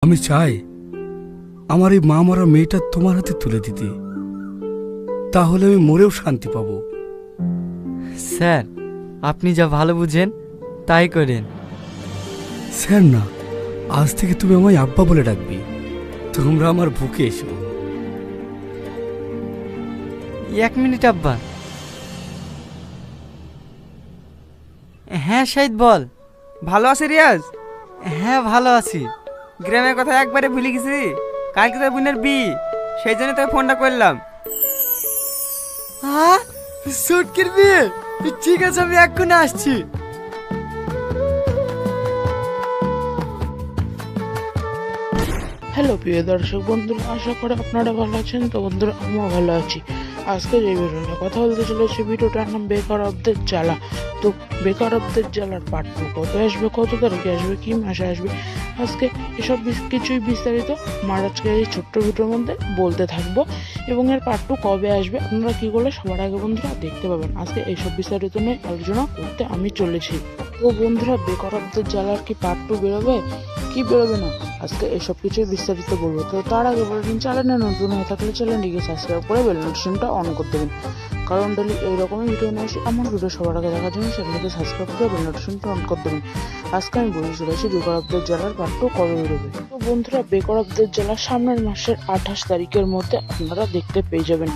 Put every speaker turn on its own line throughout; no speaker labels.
আমি চাই আমার এই মা মরা মেয়েটা তোমার হাতে তুলে দিতে, তাহলে আমি মরেও শান্তি পাবো।
স্যার, আপনি যা ভালো বুঝেন তাই করেন।
স্যার না, আজ থেকে তুমি আমায় আব্বা বলে ডাকবি। তোমরা আমার বুকে এসো।
1 মিনিট আব্বা। হ্যাঁ শাহিদ বল।
ভালো আছে রিয়াজ?
হ্যাঁ ভালো আছি।
গ্রামের কথা একবারে ভুলে গেছি। কালকে তোর বোনের বিয়ে, সেই জন্য তোকে ফোনটা করলাম।
হ্যাঁ, সুটকির বিয়ে? ঠিক আছে, আমি এক্ষুনি আসছি।
হ্যালো প্রিয় দর্শক বন্ধুরা, আশা করি আপনারা ভালো আছেন। তো বন্ধুরা, আমিও ভালো আছি। আজকে যে ভিডিও নিয়ে কথা বলতে চলেছি, ভিডিওটার নাম বেকারত্বের জ্বালা। তো বেকারত্বের জ্বালার পার্ট 2 কত আসবে, কত তারিখে আসবে, কি মাসে আসবে, আজকে এসব কিছুই বিস্তারিত আজকে এই ছোট্ট ভিডিওর মধ্যে বলতে থাকবো। এবং এর পার্ট 2 কবে আসবে, আপনারা কি করলে সবার আগে বন্ধুরা দেখতে পাবেন। আজকে এইসব বিস্তারিত নিয়ে আলোচনা করতে আমি চলেছি। তো বন্ধুরা, বেকারত্বের জ্বালার কি পার্ট 2 বেরোবে কি বেরোবে না, আজকে এসব কিছুই বিস্তারিত বলবো। তো তার আগে বলে দিন, চ্যানেলে নতুন হয়ে থাকলে চ্যানেলটিকে সাবস্ক্রাইব করে বেল নোটিফিকেশনটা অন করে দেবেন, কারণ ডেলি এইরকমই ভিডিও নিয়ে আসি। আমার ভিডিও সবার আগে দেখার জন্য চ্যানেলটিকে সাবস্ক্রাইব করে বেল নোটিফিকেশনটা অন করে দেবেন। আজকে আমি বলে চলেছি বেকারত্বের জ্বালার পার্ট 2 কবে বেরোবে। তো বন্ধুরা, বেকারত্বের জ্বালা সামনের মাসের 28 তারিখের মধ্যে আপনারা দেখতে পেয়ে যাবেন।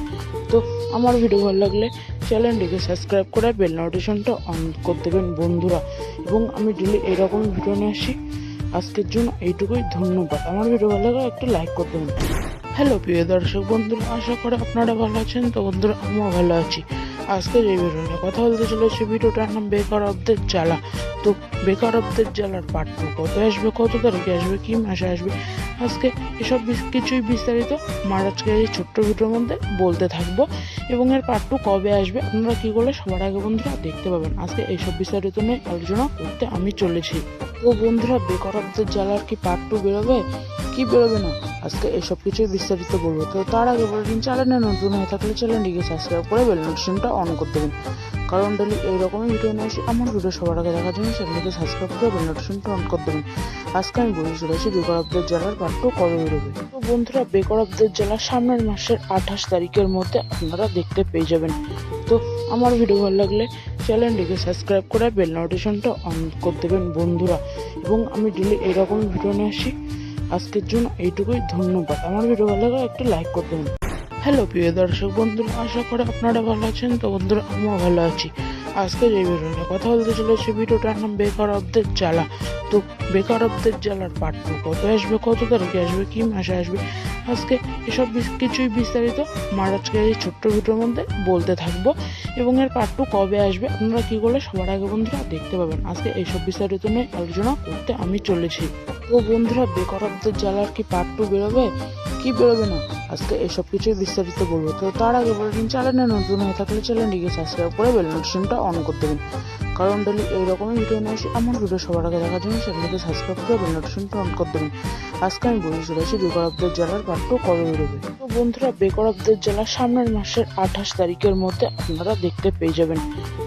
তো আমার ভিডিও ভালো লাগলে চ্যানেলটিকে সাবস্ক্রাইব করে বেল নোটিফিকেশনটা অন করে দেবেন বন্ধুরা। এবং আমি ডেলি এইরকম ভিডিও নিয়ে আসি। আজকের জন্য এইটুকুই, ধন্যবাদ। আমার ভিডিও ভালো লাগলে একটু লাইক করে দেবেন। হ্যালো প্রিয় দর্শক বন্ধুরা, আশা করি আপনারা ভালো আছেন। তো বন্ধুরা, আমিও ভালো আছি। আজকে যে ভিডিও নিয়ে কথা বলতে চলেছি, ভিডিওটার নাম বেকারত্বের জ্বালা। তো বেকারত্বের জ্বালার পার্ট 2 কত আসবে, কত তারিখে আসবে, কি মাসে আসবে, আজকে এসব কিছুই বিস্তারিত আজকে এই ছোট্ট ভিডিওর মধ্যে বলতে থাকবো। এবং এর পার্ট 2 কবে আসবে, আপনারা কি করলে সবার আগে বন্ধুরা দেখতে পাবেন। আজকে এইসব বিস্তারিত নিয়ে আলোচনা করতে আমি চলেছি। তো বন্ধুরা, বেকারত্বের জ্বালার কি পার্ট 2 বেরোবে কি বেরোবে না, আজকে এসব কিছুই বিস্তারিত বলবো। তো তার আগে বলে দিন, চ্যানেলে নতুন হয়ে থাকলে চ্যানেলটিকে সাবস্ক্রাইব করে বেল নোটিফিকেশনটা অন করে দেবেন, কারণ ডেলি এইরকমই ভিডিও নিয়ে আসি। আমার ভিডিও সবার আগে দেখার জন্য চ্যানেলটিকে সাবস্ক্রাইব করে বেল নোটিফিকেশনটা অন করে দেবেন। আজকে আমি বলে চলেছি বেকারত্বের জ্বালার পার্ট 2 কবে বেরোবে। তো বন্ধুরা, বেকারত্বের জ্বালা সামনের মাসের 28 তারিখের মধ্যে আপনারা দেখতে পেয়ে যাবেন। তো আমার ভিডিও ভালো লাগলে চ্যানেলটিকে সাবস্ক্রাইব করে বেল নোটিফিকেশনটা অন করে দেবেন বন্ধুরা। এবং আমি ডেলি এইরকম ভিডিও নিয়ে আসি। আজকের জন্য এইটুকুই, ধন্যবাদ। আমার ভিডিও ভালো লাগলে একটু লাইক করে দেবেন। হ্যালো প্রিয় দর্শক বন্ধুরা, আশা করি আপনারা ভালো আছেন। তো বন্ধুরা, আমিও ভালো আছি। আজকে যে ভিডিও নিয়ে কথা বলতে চলেছি, ভিডিওটার নাম বেকারত্বের জ্বালা। তো বেকারত্বের জ্বালার পার্ট 2 কত আসবে, কত তারিখে আসবে, কি মাসে আসবে, আজকে এসব কিছুই বিস্তারিত আজকে এই ছোট্ট ভিডিওর মধ্যে বলতে থাকবো। এবং এর পার্ট 2 কবে আসবে, আপনারা কি করলে সবার আগে বন্ধুরা দেখতে পাবেন। আজকে এইসব বিস্তারিত নিয়ে আলোচনা করতে আমি চলেছি। তো বন্ধুরা, বেকারত্বের জ্বালার কি পার্ট 2 বেরোবে কি বেরোবে না, আজকে এসব কিছুই বিস্তারিত বলবো। তো তার আগে বলে দিন, চ্যানেলে নতুন হয়ে থাকলে চ্যানেলটিকে সাবস্ক্রাইব করে বেল নোটিফিকেশনটা অন করে দেবেন, কারণ ডেলি এইরকমই ভিডিও নিয়ে আসি। আমার ভিডিও সবার আগে দেখার জন্য চ্যানেলটিকে সাবস্ক্রাইব করে বেল নোটিফিকেশনটা অন করে দেবেন। আজকে আমি বলে চলেছি বেকারত্বের জ্বালার পার্ট 2 কবে বেরোবে। তো বন্ধুরা, বেকারত্বের জ্বালা সামনের মাসের 28 তারিখের মধ্যে আপনারা দেখতে পেয়ে যাবেন।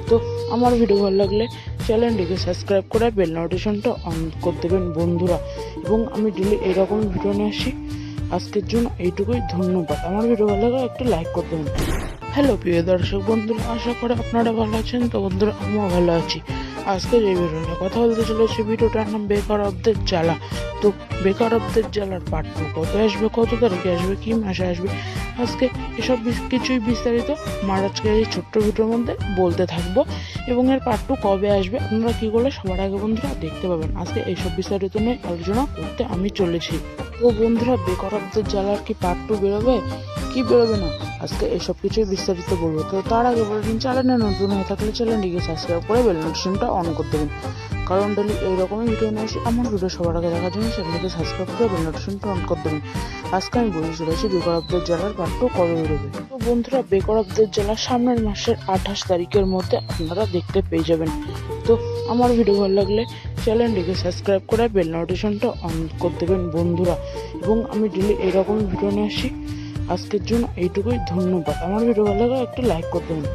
তো আমার ভিডিও ভালো লাগলে চ্যানেলটিকে সাবস্ক্রাইব করে বেল নোটিফিকেশনটা অন করে দেবেন বন্ধুরা। এবং আমি ডেলি এইরকম ভিডিও নিয়ে আসি। আজকের জন্য এইটুকুই, ধন্যবাদ। আমার ভিডিও ভালো লাগলে একটু লাইক করে দেবেন। হ্যালো প্রিয় দর্শক বন্ধুরা, আশা করি আপনারা ভালো আছেন। তো বন্ধুরা, আমিও ভালো আছি। আজকে যে ভিডিও নিয়ে কথা বলতে চলেছি, ভিডিওটার নাম বেকারত্বের জ্বালা। তো বেকারত্বের জ্বালার পার্ট 2 কত আসবে, কত তারিখে আসবে, কি মাসে আসবে, আজকে এসব কিছুই বিস্তারিত আজকে এই ছোট্ট ভিডিওর মধ্যে বলতে থাকবো। এবং এর পার্ট 2 কবে আসবে, আপনারা কি করলে সবার আগে বন্ধুরা দেখতে পাবেন। আজকে এইসব বিস্তারিত নিয়ে আলোচনা করতে আমি চলেছি। তো বন্ধুরা, বেকারত্বের জ্বালার কি পার্ট 2 বেরোবে কি বেরোবে না, আজকে এসব কিছুই বিস্তারিত বলবো। তো তার আগে বলে দিন, চ্যানেলে নতুন হয়ে থাকলে চ্যানেলটিকে সাবস্ক্রাইব করে বেল নোটিফিকেশনটা অন করে দেবেন, কারণ ডেলি এইরকমই ভিডিও নিয়ে আসি। আমার ভিডিও সবার আগে দেখার জন্য চ্যানেলটিকে সাবস্ক্রাইব করে বেল নোটিফিকেশনটা অন করে দেবেন। আজকে আমি বলে চলেছি বেকারত্বের জ্বালার পার্ট 2 কবে বেরোবে। তো বন্ধুরা, বেকারত্বের জ্বালা সামনের মাসের 28 তারিখের মধ্যে আপনারা দেখতে পেয়ে যাবেন। তো আমার ভিডিও ভালো লাগলে চ্যানেলটিকে সাবস্ক্রাইব করে বেল নোটিফিকেশনটা অন করে দেবেন বন্ধুরা। এবং আমি ডেলি এইরকম ভিডিও নিয়ে আসি। আজকের জন্য এইটুকুই, ধন্যবাদ। আমার ভিডিও ভালো লাগলে একটু লাইক করে দেবেন।